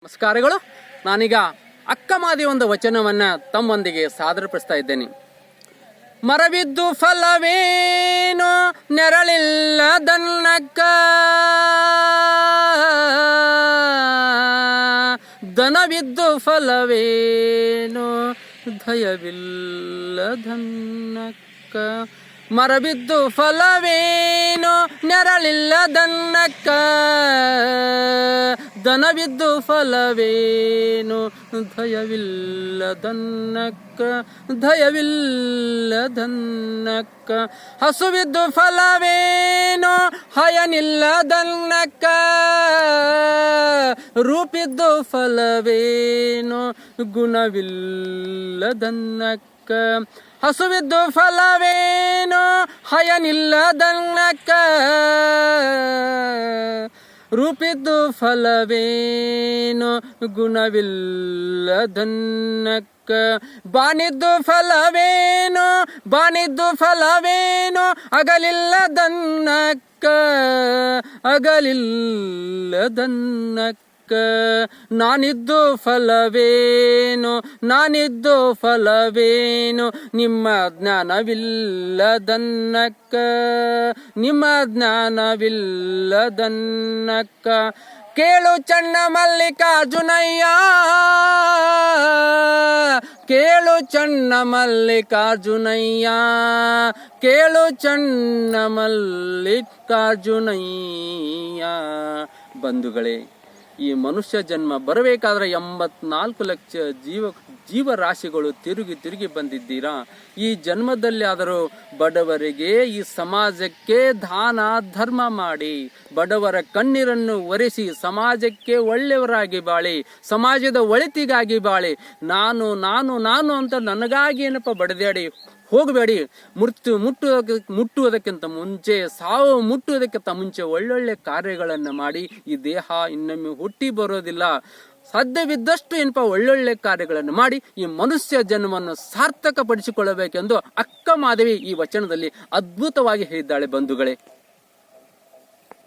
ನಮಸ್ಕಾರಗಳು. ನಾನೀಗ ಅಕ್ಕಮಾದಿ ಒಂದು ವಚನವನ್ನ ತಮ್ಮೊಂದಿಗೆ ಸಾದರಪಡಿಸ್ತಾ ಇದ್ದೇನೆ. ಮರಬಿದ್ದು ಫಲವೇನು ನೆರಳಿಲ್ಲದನ್ನಕ್ಕ, ದನವಿದ್ದು ಫಲವೇನು ದಯವಿಲ್ಲದನ್ನಕ್ಕ. ಮರಬಿದ್ದು ಫಲವೇನು ನೆರಳಿಲ್ಲದನ್ನಕ್ಕ, ದನವಿದ್ದು ಫಲವೇನು ದಯವಿಲ್ಲದನ್ನಕ್ಕ, ದಯವಿಲ್ಲದನ್ನಕ್ಕ. ಹಸುವಿದ್ದು ಫಲವೇನು ಹಯನಿಲ್ಲದನ್ನಕ್ಕ, ರೂಪಿದ್ದು ಫಲವೇನು ಗುಣವಿಲ್ಲದನ್ನಕ್ಕ. ಹಸುವಿದ್ದು ಫಲವೇನು ಹಯನಿಲ್ಲದನ್ನಕ್ಕ, ರೂಪಿದ್ದು ಫಲವೇನು ಗುಣವಿಲ್ಲದನ್ನಕ್ಕ. ಬಾನಿದ್ದು ಫಲವೇನು ಬಾನಿದ್ದು ಫಲವೇನು ಅಗಲಿಲ್ಲದನ್ನಕ್ಕ, ಅಗಲಿಲ್ಲದನ್ನಕ್ಕ. ನಾನಿದ್ದು ಫಲವೇನು ನಾನಿದ್ದು ಫಲವೇನು ನಿಮ್ಮ ಜ್ಞಾನವಿಲ್ಲದನ್ನಕ್ಕ, ನಿಮ್ಮ ಜ್ಞಾನವಿಲ್ಲದನ್ನಕ್ಕ. ಕೇಳು ಚನ್ನ ಮಲ್ಲಿಕಾರ್ಜುನಯ್ಯ, ಕೇಳು ಚನ್ನ ಮಲ್ಲಿಕಾರ್ಜುನಯ್ಯ, ಕೇಳು ಚನ್ನ ಮಲ್ಲಿಕಾರ್ಜುನಯ್ಯ. ಬಂಧುಗಳೇ, ಈ ಮನುಷ್ಯ ಜನ್ಮ ಬರಬೇಕಾದ್ರೆ 84 ಲಕ್ಷ ಜೀವರಾಶಿಗಳು ತಿರುಗಿ ಬಂದಿದ್ದೀರಾ. ಈ ಜನ್ಮದಲ್ಲಿ ಆದರೂ ಬಡವರಿಗೆ, ಈ ಸಮಾಜಕ್ಕೆ ದಾನ ಧರ್ಮ ಮಾಡಿ, ಬಡವರ ಕಣ್ಣೀರನ್ನು ಒರೆಸಿ ಸಮಾಜಕ್ಕೆ ಒಳ್ಳೆಯವರಾಗಿ ಬಾಳಿ, ಸಮಾಜದ ಒಳಿತಿಗಾಗಿ ಬಾಳಿ. ನಾನು ನಾನು ನಾನು ಅಂತ ನನಗಾಗಿ ಏನಪ್ಪ ಬಡದಾಡಿ ಹೋಗಬೇಡಿ. ಮೃತ್ಯು ಮುಟ್ಟುವುದಕ್ಕಿಂತ ಮುಂಚೆ, ಸಾವು ಮುಟ್ಟುವುದಕ್ಕಿಂತ ಮುಂಚೆ ಒಳ್ಳೊಳ್ಳೆ ಕಾರ್ಯಗಳನ್ನು ಮಾಡಿ. ಈ ದೇಹ ಇನ್ನೊಮ್ಮೆ ಹುಟ್ಟಿ ಬರೋದಿಲ್ಲ. ಸಾಧ್ಯವಿದ್ದಷ್ಟು ಏನಪ್ಪ ಒಳ್ಳೊಳ್ಳೆ ಕಾರ್ಯಗಳನ್ನು ಮಾಡಿ ಈ ಮನುಷ್ಯ ಜನ್ಮವನ್ನು ಸಾರ್ಥಕ ಪಡಿಸಿಕೊಳ್ಳಬೇಕೆಂದು ಅಕ್ಕ ಮಾದೇವಿ ಈ ವಚನದಲ್ಲಿ ಅದ್ಭುತವಾಗಿ ಹೇಳಿದ್ದಾಳೆ ಬಂಧುಗಳೇ.